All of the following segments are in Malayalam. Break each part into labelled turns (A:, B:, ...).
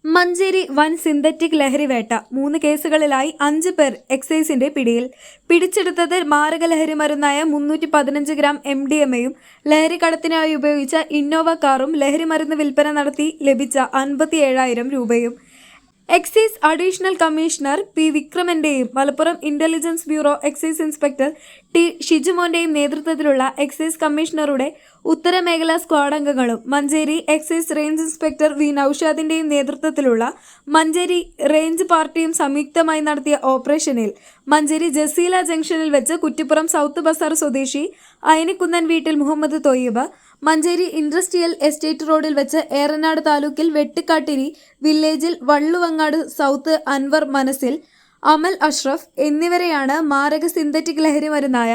A: മഞ്ചേരി വൻ സിന്തറ്റിക് ലഹരി വേട്ട 3 കേസുകളിലായി 5 പേർ എക്സൈസിന്റെ പിടിയിൽ. പിടിച്ചെടുത്തത് മാരക ലഹരി മരുന്നായ 315 ഗ്രാം MDMAയും ലഹരി കടത്തിനായി ഉപയോഗിച്ച ഇന്നോവ കാറും ലഹരി മരുന്ന് വിൽപ്പന നടത്തി ലഭിച്ച 57,000 രൂപയും. എക്സൈസ് അഡീഷണൽ കമ്മീഷണർ പി വിക്രമന്റെയും Malappuram intelligence bureau excise inspector T ഷിജുമോന്റെയും നേതൃത്വത്തിലുള്ള എക്സൈസ് കമ്മീഷണറുടെ ഉത്തരമേഖലാ സ്ക്വാഡ് അംഗങ്ങളും Manjeri excise range inspector V നൌഷാദിന്റെയും നേതൃത്വത്തിലുള്ള മഞ്ചേരി റേഞ്ച് പാർട്ടിയും സംയുക്തമായി നടത്തിയ ഓപ്പറേഷനിൽ മഞ്ചേരി ജസീല ജംഗ്ഷനിൽ വെച്ച് കുറ്റിപ്പുറം സൗത്ത് ബസാർ സ്വദേശി അയനിക്കുന്നൻ വീട്ടിൽ മുഹമ്മദ് തൊയ്യബ്, മഞ്ചേരി ഇൻഡസ്ട്രിയൽ എസ്റ്റേറ്റ് റോഡിൽ വെച്ച് ഏറനാട് താലൂക്കിൽ വെട്ടിക്കാട്ടിരി വില്ലേജിൽ വള്ളുവങ്ങാട് സൗത്ത് അൻവർ മനസ്സിൽ, അമൽ അഷ്റഫ് എന്നിവരെയാണ് മാരക സിന്തറ്റിക് ലഹരി മരുന്നായ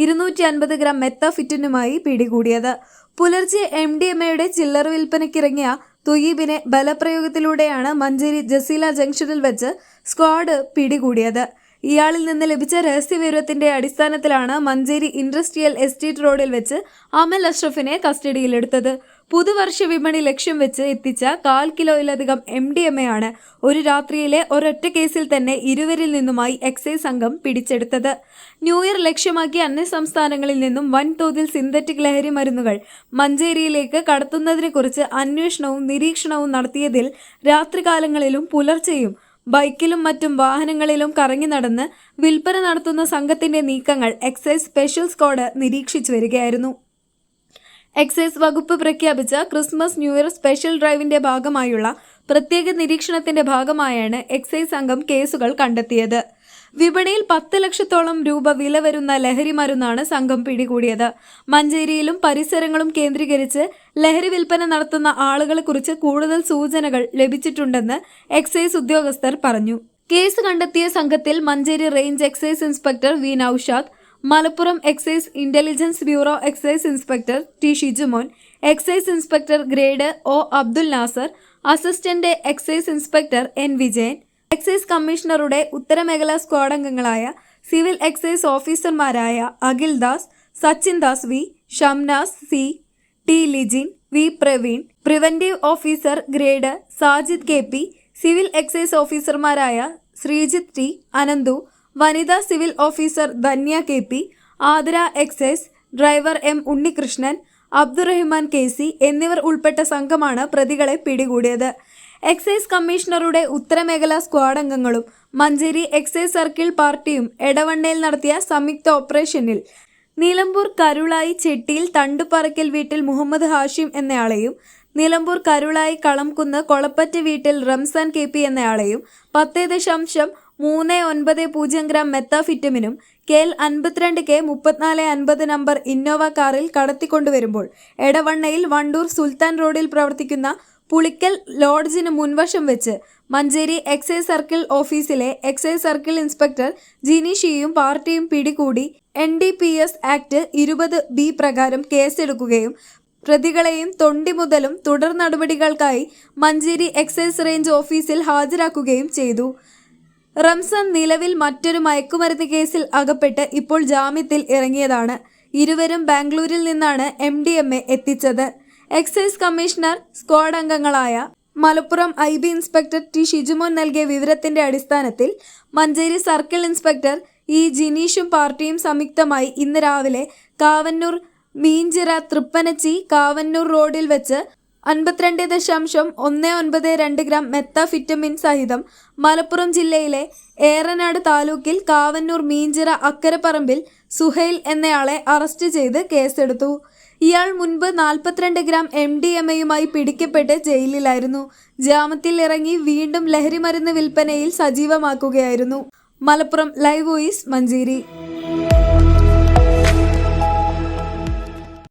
A: 250 ഗ്രാം മെത്താഫിറ്റിനുമായി പിടികൂടിയത്. പുലർച്ചെ MDMAയുടെ ചില്ലറ വിൽപ്പനയ്ക്കിറങ്ങിയ തൊയ്യബിനെ ബലപ്രയോഗത്തിലൂടെയാണ് മഞ്ചേരി ജസീല ജംഗ്ഷനിൽ വെച്ച് സ്ക്വാഡ് പിടികൂടിയത്. ഇയാളിൽ നിന്ന് ലഭിച്ച രഹസ്യവിവരത്തിന്റെ അടിസ്ഥാനത്തിലാണ് മഞ്ചേരി ഇൻഡസ്ട്രിയൽ എസ്റ്റേറ്റ് റോഡിൽ വെച്ച് അമൽ അഷ്റഫിനെ കസ്റ്റഡിയിലെടുത്തത്. പുതുവർഷ വിപണി ലക്ഷ്യം വെച്ച് എത്തിച്ച 1/4 കിലോയിലധികം MDMA ആണ് ഒരു രാത്രിയിലെ ഒരൊറ്റ കേസിൽ തന്നെ ഇരുവരിൽ നിന്നുമായി എക്സൈസ് സംഘം പിടിച്ചെടുത്തത്. ന്യൂ ഇയർ ലക്ഷ്യമാക്കി അന്യസംസ്ഥാനങ്ങളിൽ നിന്നും വൻതോതിൽ സിന്തറ്റിക് ലഹരി മരുന്നുകൾ മഞ്ചേരിയിലേക്ക് കടത്തുന്നതിനെക്കുറിച്ച് അന്വേഷണവും നിരീക്ഷണവും നടത്തിയതിൽ രാത്രികാലങ്ങളിലും പുലർച്ചെയും ബൈക്കിലും മറ്റും വാഹനങ്ങളിലും കറങ്ങി നടന്ന് വിൽപ്പന നടത്തുന്ന സംഘത്തിന്റെ നീക്കങ്ങൾ എക്സൈസ് സ്പെഷ്യൽ സ്ക്വാഡ് നിരീക്ഷിച്ചു വരികയായിരുന്നു. എക്സൈസ് വകുപ്പ് പ്രഖ്യാപിച്ച ക്രിസ്മസ് ന്യൂ ഇയർ സ്പെഷ്യൽ ഡ്രൈവിന്റെ ഭാഗമായുള്ള പ്രത്യേക നിരീക്ഷണത്തിന്റെ ഭാഗമായാണ് എക്സൈസ് സംഘം കേസുകൾ കണ്ടെത്തിയത്. വിപണിയിൽ 10 ലക്ഷത്തോളം രൂപ വില വരുന്ന ലഹരി മരുന്നാണ് സംഘം പിടികൂടിയത്. മഞ്ചേരിയിലും പരിസരങ്ങളും കേന്ദ്രീകരിച്ച് ലഹരി വിൽപ്പന നടത്തുന്ന ആളുകളെക്കുറിച്ച് കൂടുതൽ സൂചനകൾ ലഭിച്ചിട്ടുണ്ടെന്ന് എക്സൈസ് ഉദ്യോഗസ്ഥർ പറഞ്ഞു. കേസ് കണ്ടെത്തിയ സംഘത്തിൽ Manjeri range excise inspector V Naushad, Malappuram excise intelligence bureau excise inspector T Shijumon, excise inspector grade O Abdul Nasar, assistant excise inspector N Vijayan, excise കമ്മീഷണറുടെ ഉത്തരമേഖലാ സ്ക്വാഡ് അംഗങ്ങളായ സിവിൽ എക്സൈസ് ഓഫീസർമാരായ Akhil Das, Sachin Das V, Shamnas C, T Lijin, V Praveen, preventive officer grade Sajid KP, civil excise ഓഫീസർമാരായ ശ്രീജിത്ത് ടി, അനന്തു, വനിതാ civil officer Dhanya KP, Athira excise driver M Unnikrishnan, Abdurahiman KC എന്നിവർ ഉൾപ്പെട്ട സംഘമാണ് പ്രതികളെ പിടികൂടിയത്. എക്സൈസ് കമ്മീഷണറുടെ ഉത്തരമേഖലാ സ്ക്വാഡ് അംഗങ്ങളും മഞ്ചേരി എക്സൈസ് സർക്കിൾ പാർട്ടിയും എടവണ്ണയിൽ നടത്തിയ സംയുക്ത ഓപ്പറേഷനിൽ നിലമ്പൂർ കരുളായി ചെട്ടിയിൽ തണ്ടുപറക്കൽ വീട്ടിൽ മുഹമ്മദ് ഹാഷിം എന്നയാളെയും നിലമ്പൂർ കരുളായി കളംകുന്ന് കൊളപ്പറ്റ് വീട്ടിൽ റംസാൻ KP എന്നയാളെയും 10.390 ഗ്രാം മെത്താഫിറ്റമിനും KL 52K 3450 നമ്പർ ഇന്നോവ കാറിൽ കടത്തിക്കൊണ്ടുവരുമ്പോൾ എടവണ്ണയിൽ വണ്ടൂർ സുൽത്താൻ റോഡിൽ പ്രവർത്തിക്കുന്ന പുളിക്കൽ ലോഡ്ജിന് മുൻവശം വെച്ച് മഞ്ചേരി എക്സൈസ് സർക്കിൾ ഓഫീസിലെ എക്സൈസ് സർക്കിൾ ഇൻസ്പെക്ടർ ജിനിഷിയും പാർട്ടിയും പിടികൂടി NDPS ആക്ട് 20B പ്രകാരം കേസെടുക്കുകയും പ്രതികളെയും തൊണ്ടി മുതലും തുടർ നടപടികൾക്കായി മഞ്ചേരി എക്സൈസ് റേഞ്ച് ഓഫീസിൽ ഹാജരാക്കുകയും ചെയ്തു. റംസാൻ നിലവിൽ മറ്റൊരു മയക്കുമരുന്ന് കേസിൽ അകപ്പെട്ട് ഇപ്പോൾ ജാമ്യത്തിൽ ഇറങ്ങിയതാണ്. ഇരുവരും ബാംഗ്ലൂരിൽ നിന്നാണ് MDMA എത്തിച്ചത്. എക്സൈസ് കമ്മീഷണർ സ്ക്വാഡ് അംഗങ്ങളായ Malappuram IB inspector T Shijumon നൽകിയ വിവരത്തിന്റെ അടിസ്ഥാനത്തിൽ മഞ്ചേരി സർക്കിൾ ഇൻസ്പെക്ടർ ജിനീഷും പാർട്ടിയും സംയുക്തമായി ഇന്ന് രാവിലെ കാവന്നൂർ മീഞ്ചിറ തൃപ്പനച്ചി കാവന്നൂർ റോഡിൽ വെച്ച് 52.192 ഗ്രാം മെത്താഫിറ്റമിൻ സഹിതം മലപ്പുറം ജില്ലയിലെ ഏറനാട് താലൂക്കിൽ കാവന്നൂർ മീഞ്ചിറ അക്കരപ്പറമ്പിൽ സുഹൈൽ എന്നയാളെ അറസ്റ്റ് ചെയ്ത് കേസെടുത്തു. ഇയാൾ മുൻപ് 42 ഗ്രാം MDMAയുമായി പിടിക്കപ്പെട്ട് ജയിലിലായിരുന്നു. ജാമ്യത്തിൽ ഇറങ്ങി വീണ്ടും ലഹരി മരുന്ന് വിൽപ്പനയിൽ സജീവമാക്കുകയായിരുന്നു. Malappuram live voice Manjeri.